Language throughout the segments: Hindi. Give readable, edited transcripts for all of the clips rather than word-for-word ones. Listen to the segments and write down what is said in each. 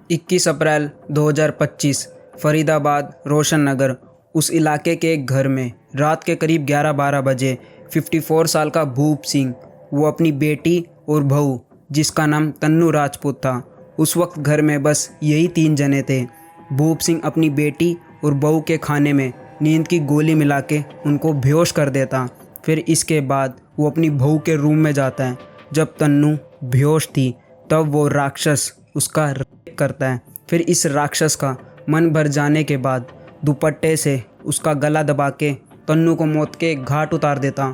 21 अप्रैल 2025 फरीदाबाद रोशन नगर। उस इलाके के एक घर में रात के करीब 11-12 बजे 54 साल का भूप सिंह, वो अपनी बेटी और बहू जिसका नाम तन्नू राजपूत था, उस वक्त घर में बस यही 3 जने थे। भूप सिंह अपनी बेटी और बहू के खाने में नींद की गोली मिला के उनको बेहोश कर देता। फिर इसके बाद वो अपनी बहू के रूम में जाता है। जब तन्नू बेहोश थी तब वो राक्षस उसका रेप करता है। फिर इस राक्षस का मन भर जाने के बाद दुपट्टे से उसका गला दबा के तन्नू को मौत के घाट उतार देता।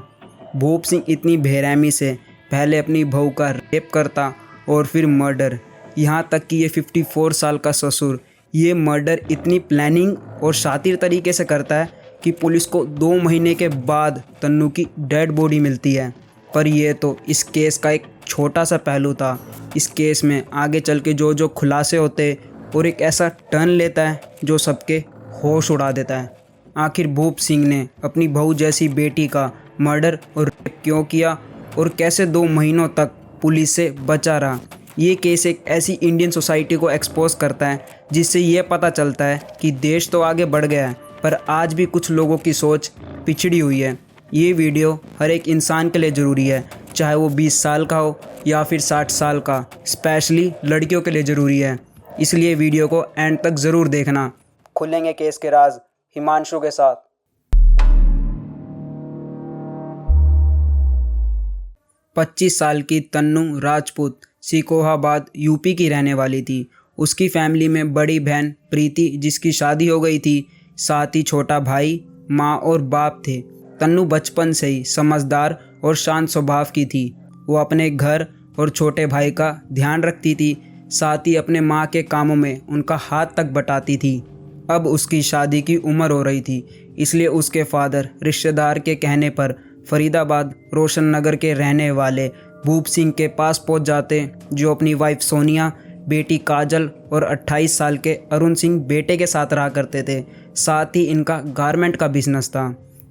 भूप सिंह इतनी बेरहमी से पहले अपनी बहू का रेप करता और फिर मर्डर, यहाँ तक कि ये 54 साल का ससुर ये मर्डर इतनी प्लानिंग और शातिर तरीके से करता है कि पुलिस को 2 महीने के बाद तन्नू की डेड बॉडी मिलती है। पर यह तो इस केस का एक छोटा सा पहलू था। इस केस में आगे चल के जो खुलासे होते और एक ऐसा टर्न लेता है जो सबके होश उड़ा देता है। आखिर भूप सिंह ने अपनी बहू जैसी बेटी का मर्डर और रेप क्यों किया और कैसे 2 महीनों तक पुलिस से बचा रहा। ये केस एक ऐसी इंडियन सोसाइटी को एक्सपोज करता है जिससे ये पता चलता है कि देश तो आगे बढ़ गया है पर आज भी कुछ लोगों की सोच पिछड़ी हुई है। ये वीडियो हर एक इंसान के लिए ज़रूरी है, चाहे वो 20 साल का हो या फिर 60 साल का। स्पेशली लड़कियों के लिए ज़रूरी है, इसलिए वीडियो को एंड तक ज़रूर देखना। खुलेंगे केस के राज हिमांशु के साथ। 25 साल की तन्नू राजपूत सिकोहाबाद यूपी की रहने वाली थी। उसकी फैमिली में बड़ी बहन प्रीति जिसकी शादी हो गई थी, साथ ही छोटा भाई, माँ और बाप थे। तन्नू बचपन से ही समझदार और शांत स्वभाव की थी। वो अपने घर और छोटे भाई का ध्यान रखती थी, साथ ही अपने माँ के कामों में उनका हाथ तक बटाती थी। अब उसकी शादी की उम्र हो रही थी, इसलिए उसके फादर रिश्तेदार के कहने पर फरीदाबाद रोशन नगर के रहने वाले भूप सिंह के पास पहुंच जाते, जो अपनी वाइफ सोनिया, बेटी काजल और 28 साल के अरुण सिंह बेटे के साथ रहा करते थे। साथ ही इनका गारमेंट का बिजनेस था।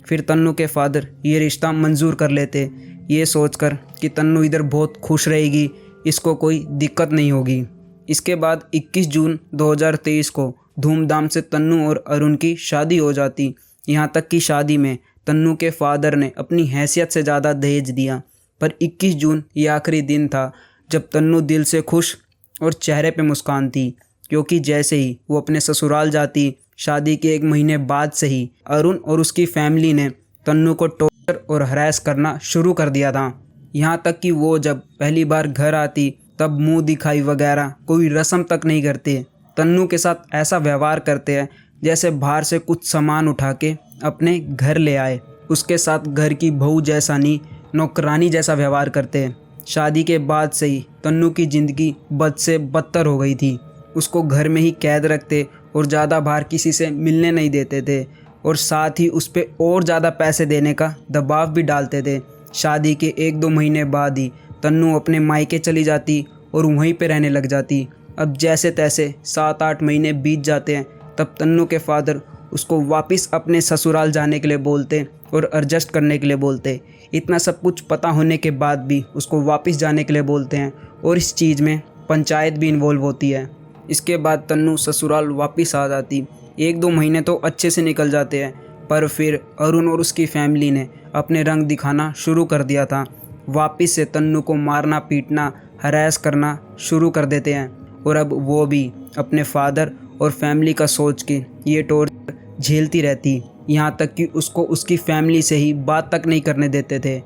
फिर तन्नू के फादर ये रिश्ता मंजूर कर लेते, ये सोचकर कि तन्नू इधर बहुत खुश रहेगी, इसको कोई दिक्कत नहीं होगी। इसके बाद 21 जून 2023 को धूमधाम से तन्नू और अरुण की शादी हो जाती। यहाँ तक कि शादी में तन्नू के फादर ने अपनी हैसियत से ज़्यादा दहेज दिया। पर 21 जून ये आखिरी दिन था जब तन्नू दिल से खुश और चेहरे पे मुस्कान थी, क्योंकि जैसे ही वो अपने ससुराल जाती, शादी के 1 महीने बाद से ही अरुण और उसकी फैमिली ने तन्नू को टॉर्चर और हरास करना शुरू कर दिया था। यहाँ तक कि वो जब पहली बार घर आती तब मुंह दिखाई वगैरह कोई रस्म तक नहीं करते। तन्नू के साथ ऐसा व्यवहार करते हैं जैसे बाहर से कुछ सामान उठा के अपने घर ले आए। उसके साथ घर की बहू जैसा नहीं, नौकरानी जैसा व्यवहार करते। शादी के बाद से ही तन्नू की ज़िंदगी बद से बदतर हो गई थी। उसको घर में ही कैद रखते और ज़्यादा बाहर किसी से मिलने नहीं देते थे, और साथ ही उस पर और ज़्यादा पैसे देने का दबाव भी डालते थे। शादी के 1-2 महीने बाद ही तन्नू अपने मायके चली जाती और वहीं पे रहने लग जाती। अब जैसे तैसे 7-8 महीने बीत जाते हैं, तब तन्नू के फादर उसको वापस अपने ससुराल जाने के लिए बोलते और एडजस्ट करने के लिए बोलते। इतना सब कुछ पता होने के बाद भी उसको वापस जाने के लिए बोलते हैं, और इस चीज़ में पंचायत भी इन्वॉल्व होती है। इसके बाद तन्नू ससुराल वापस आ जाती। 1-2 महीने तो अच्छे से निकल जाते हैं, पर फिर अरुण और उसकी फैमिली ने अपने रंग दिखाना शुरू कर दिया था। वापस से तन्नू को मारना पीटना हरास करना शुरू कर देते हैं, और अब वो भी अपने फादर और फैमिली का सोच के ये टॉर्चर झेलती रहती। यहाँ तक कि उसको उसकी फैमिली से ही बात तक नहीं करने देते थे।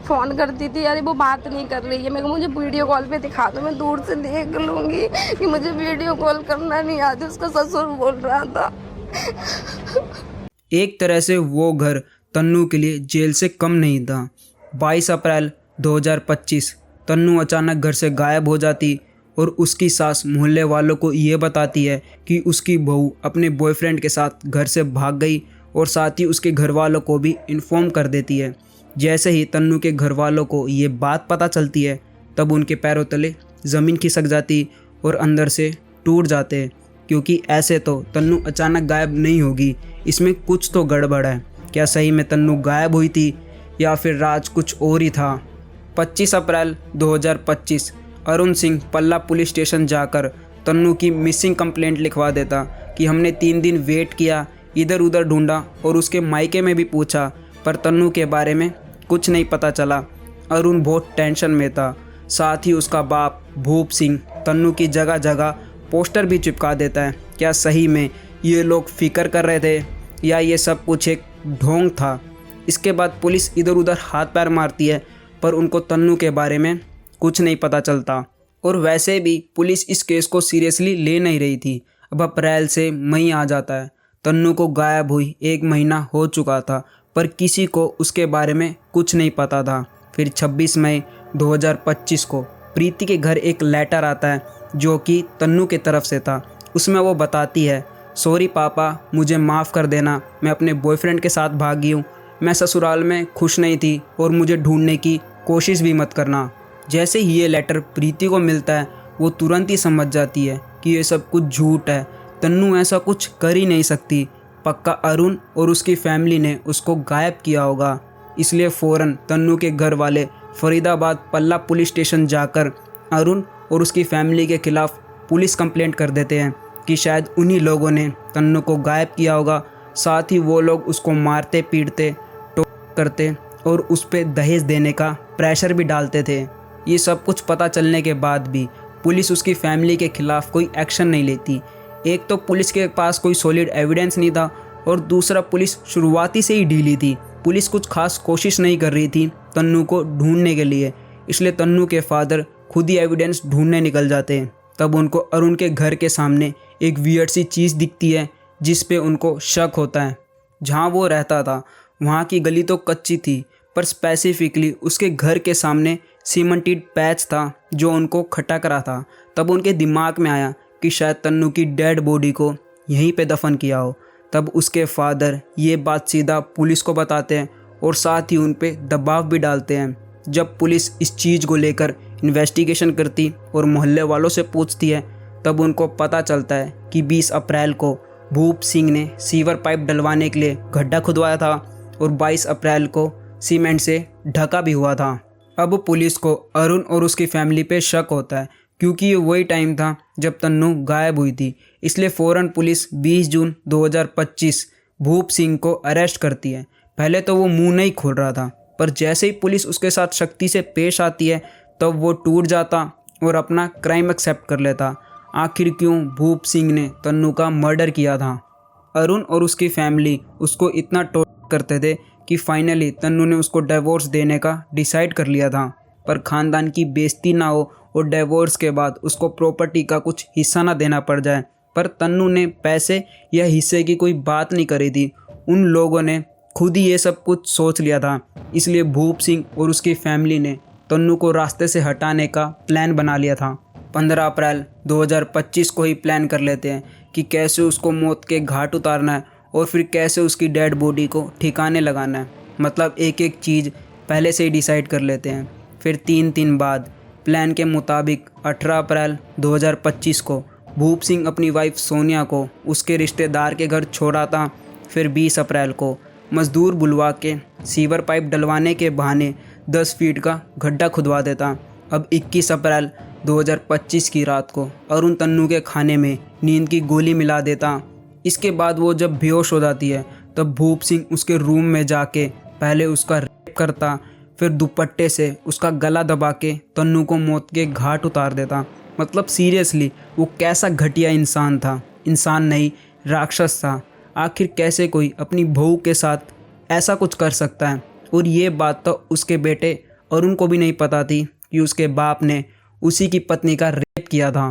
फ़ोन करती थी, अरे वो बात नहीं कर रही है, मैं मुझे वीडियो कॉल पे दिखा दो, मैं दूर से देख लूँगी कि मुझे वीडियो कॉल करना नहीं आता। उसका ससुर बोल रहा था। एक तरह से वो घर तन्नू के लिए जेल से कम नहीं था। 22 अप्रैल 2025 तन्नू अचानक घर से गायब हो जाती और उसकी सास मोहल्ले वालों को ये बताती है कि उसकी बहू अपने बॉयफ्रेंड के साथ घर से भाग गई, और साथ ही उसके घर वालों को भी इन्फॉर्म कर देती है। जैसे ही तन्नू के घर वालों को ये बात पता चलती है, तब उनके पैरों तले ज़मीन खिसक जाती और अंदर से टूट जाते, क्योंकि ऐसे तो तन्नू अचानक गायब नहीं होगी, इसमें कुछ तो गड़बड़ है। क्या सही में तन्नू गायब हुई थी या फिर राज कुछ और ही था? 25 अप्रैल 2025 अरुण सिंह पल्ला पुलिस स्टेशन जाकर तन्नू की मिसिंग कंप्लेंट लिखवा देता कि हमने 3 दिन वेट किया, इधर उधर ढूंढा और उसके मायके में भी पूछा, पर तन्नू के बारे में कुछ नहीं पता चला। अरुण बहुत टेंशन में था। साथ ही उसका बाप भूप सिंह तन्नू की जगह जगह पोस्टर भी चिपका देता है। क्या सही में ये लोग फिक्र कर रहे थे या ये सब कुछ एक ढोंग था? इसके बाद पुलिस इधर उधर हाथ पैर मारती है, पर उनको तन्नू के बारे में कुछ नहीं पता चलता। और वैसे भी पुलिस इस केस को सीरियसली ले नहीं रही थी। अब अप्रैल से मई आ जाता है। तन्नू को गायब हुई 1 महीना हो चुका था, पर किसी को उसके बारे में कुछ नहीं पता था। फिर 26 मई 2025 को प्रीति के घर एक लेटर आता है जो कि तन्नू के तरफ से था। उसमें वो बताती है, सॉरी पापा, मुझे माफ़ कर देना, मैं अपने बॉयफ्रेंड के साथ भागी हूँ। मैं ससुराल में खुश नहीं थी और मुझे ढूंढने की कोशिश भी मत करना। जैसे ही ये लेटर प्रीति को मिलता है, वो तुरंत ही समझ जाती है कि ये सब कुछ झूठ है। तन्नू ऐसा कुछ कर ही नहीं सकती। पक्का अरुण और उसकी फैमिली ने उसको गायब किया होगा। इसलिए फ़ौरन तन्नू के घर वाले फरीदाबाद पल्ला पुलिस स्टेशन जाकर अरुण और उसकी फैमिली के खिलाफ पुलिस कंप्लेंट कर देते हैं कि शायद उन्हीं लोगों ने तन्नू को गायब किया होगा। साथ ही वो लोग उसको मारते पीटते टोक करते और उस पर दहेज देने का प्रेशर भी डालते थे। ये सब कुछ पता चलने के बाद भी पुलिस उसकी फैमिली के खिलाफ कोई एक्शन नहीं लेती। एक तो पुलिस के पास कोई सॉलिड एविडेंस नहीं था और दूसरा पुलिस शुरुआती से ही ढीली थी। पुलिस कुछ खास कोशिश नहीं कर रही थी तन्नू को ढूंढने के लिए। इसलिए तन्नू के फादर खुद ही एविडेंस ढूंढने निकल जाते हैं। तब उनको अरुण के घर के सामने एक वियर्ड सी चीज़ दिखती है जिस पे उनको शक होता है। जहाँ वो रहता था वहाँ की गली तो कच्ची थी, पर स्पेसिफिकली उसके घर के सामने सीमेंटेड पैच था जो उनको खटक रहा था। तब उनके दिमाग में आया कि शायद तन्नू की डेड बॉडी को यहीं पे दफन किया हो। तब उसके फादर ये बात सीधा पुलिस को बताते हैं और साथ ही उन पे दबाव भी डालते हैं। जब पुलिस इस चीज़ को लेकर इन्वेस्टिगेशन करती और मोहल्ले वालों से पूछती है, तब उनको पता चलता है कि 20 अप्रैल को भूप सिंह ने सीवर पाइप डलवाने के लिए गड्ढा खुदवाया था और 22 अप्रैल को सीमेंट से ढका भी हुआ था। अब पुलिस को अरुण और उसकी फैमिली पे शक होता है क्योंकि ये वही टाइम था जब तन्नू गायब हुई थी। इसलिए फ़ौरन पुलिस 20 जून 2025 भूप सिंह को अरेस्ट करती है। पहले तो वो मुंह नहीं खोल रहा था, पर जैसे ही पुलिस उसके साथ सख्ती से पेश आती है तब वो टूट जाता और अपना क्राइम एक्सेप्ट कर लेता। आखिर क्यों भूप सिंह ने तन्नू का मर्डर किया था? अरुण और उसकी फैमिली उसको इतना टॉर्चर करते थे कि फाइनली तन्नू ने उसको डिवोर्स देने का डिसाइड कर लिया था। पर ख़ानदान की बेइज्जती ना हो और डिवोर्स के बाद उसको प्रॉपर्टी का कुछ हिस्सा ना देना पड़ जाए। पर तन्नू ने पैसे या हिस्से की कोई बात नहीं करी थी। उन लोगों ने खुद ही ये सब कुछ सोच लिया था। इसलिए भूप सिंह और उसकी फैमिली ने तन्नू को रास्ते से हटाने का प्लान बना लिया था। 15 अप्रैल 2025 को ही प्लान कर लेते हैं कि कैसे उसको मौत के घाट उतारना है और फिर कैसे उसकी डेड बॉडी को ठिकाने लगाना है। मतलब एक एक चीज़ पहले से ही डिसाइड कर लेते हैं। फिर 3 दिन बाद प्लान के मुताबिक 18 अप्रैल 2025 को भूप सिंह अपनी वाइफ सोनिया को उसके रिश्तेदार के घर छोड़ा था। फिर 20 अप्रैल को मजदूर बुलवा के सीवर पाइप डलवाने के बहाने 10 फीट का गड्ढा खुदवा देता। अब 21 अप्रैल 2025 की रात को अरुण तन्नू के खाने में नींद की गोली मिला देता। इसके बाद वो जब बेहोश हो जाती है तब भूप सिंह उसके रूम में जाके पहले उसका रेप करता, फिर दुपट्टे से उसका गला दबा के तन्नू को मौत के घाट उतार देता। मतलब सीरियसली वो कैसा घटिया इंसान था। इंसान नहीं, राक्षस था। आखिर कैसे कोई अपनी बहू के साथ ऐसा कुछ कर सकता है? और ये बात तो उसके बेटे अरुण को भी नहीं पता थी कि उसके बाप ने उसी की पत्नी का रेप किया था।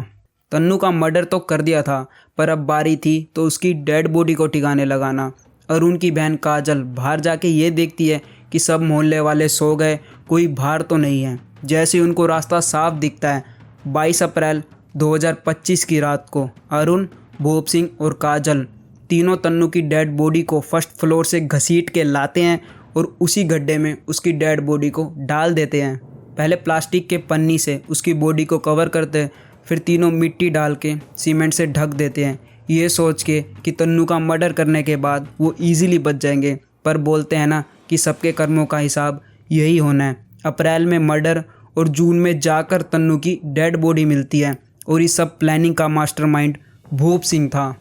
तन्नू का मर्डर तो कर दिया था, पर अब बारी थी तो उसकी डेड बॉडी को ठिकाने लगाना। अरुण की बहन काजल बाहर जाके ये देखती है कि सब मोहल्ले वाले सो गए, कोई बाहर तो नहीं है। जैसे उनको रास्ता साफ दिखता है। 22 अप्रैल 2025 की रात को अरुण, भूप सिंह और काजल तीनों तन्नू की डेड बॉडी को फर्स्ट फ्लोर से घसीट के लाते हैं और उसी गड्ढे में उसकी डेड बॉडी को डाल देते हैं। पहले प्लास्टिक के पन्नी से उसकी बॉडी को कवर करते हैं, फिर तीनों मिट्टी डाल के सीमेंट से ढक देते हैं, ये सोच के कि तन्नू का मर्डर करने के बाद वो ईजिली बच जाएंगे। पर बोलते हैं ना कि सबके कर्मों का हिसाब यही होना है। अप्रैल में मर्डर और जून में जाकर तन्नू की डेड बॉडी मिलती है और इस सब प्लानिंग का मास्टरमाइंड भूप सिंह था।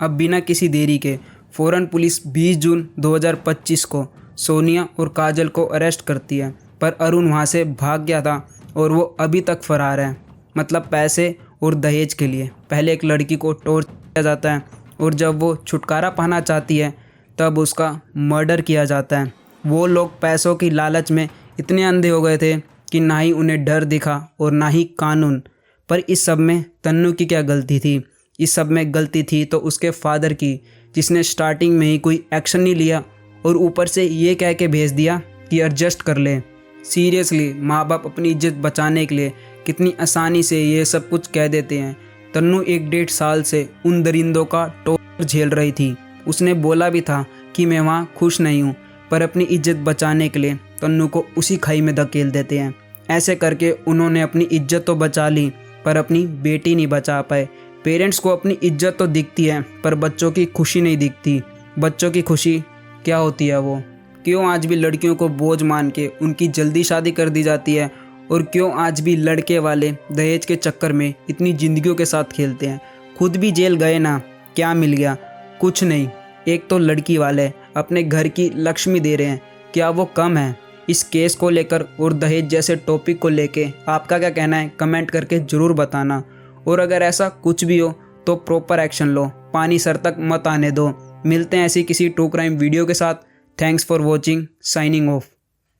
अब बिना किसी देरी के फ़ौरन पुलिस 20 जून 2025 को सोनिया और काजल को अरेस्ट करती है, पर अरुण वहाँ से भाग गया था और वो अभी तक फरार है। मतलब पैसे और दहेज के लिए पहले एक लड़की को टॉर्चर किया जाता है और जब वो छुटकारा पाना चाहती है तब उसका मर्डर किया जाता है। वो लोग पैसों की लालच में इतने अंधे हो गए थे कि ना ही उन्हें डर दिखा और ना ही कानून। पर इस सब में तन्नू की क्या गलती थी? इस सब में गलती थी तो उसके फादर की, जिसने स्टार्टिंग में ही कोई एक्शन नहीं लिया और ऊपर से ये कह के भेज दिया कि एडजस्ट कर ले। सीरियसली माँ बाप अपनी इज्जत बचाने के लिए कितनी आसानी से ये सब कुछ कह देते हैं। तन्नू 1-1.5 साल से उन दरिंदों का टॉर्चर झेल रही थी। उसने बोला भी था कि मैं वहाँ खुश नहीं हूँ, पर अपनी इज्जत बचाने के लिए तन्नू को उसी खाई में धकेल देते हैं। ऐसे करके उन्होंने अपनी इज्जत तो बचा ली पर अपनी बेटी नहीं बचा पाए। पेरेंट्स को अपनी इज्जत तो दिखती है पर बच्चों की खुशी नहीं दिखती। बच्चों की खुशी क्या होती है वो? क्यों आज भी लड़कियों को बोझ मान के उनकी जल्दी शादी कर दी जाती है? और क्यों आज भी लड़के वाले दहेज के चक्कर में इतनी ज़िंदगियों के साथ खेलते हैं? खुद भी जेल गए ना, क्या मिल गया? कुछ नहीं। एक तो लड़की वाले अपने घर की लक्ष्मी दे रहे हैं, क्या वो कम है? इस केस को लेकर और दहेज जैसे टॉपिक को लेके आपका क्या कहना है कमेंट करके ज़रूर बताना। और अगर ऐसा कुछ भी हो तो प्रॉपर एक्शन लो, पानी सर तक मत आने दो। मिलते हैं ऐसी किसी ट्रू क्राइम वीडियो के साथ। Thanks for watching, signing off.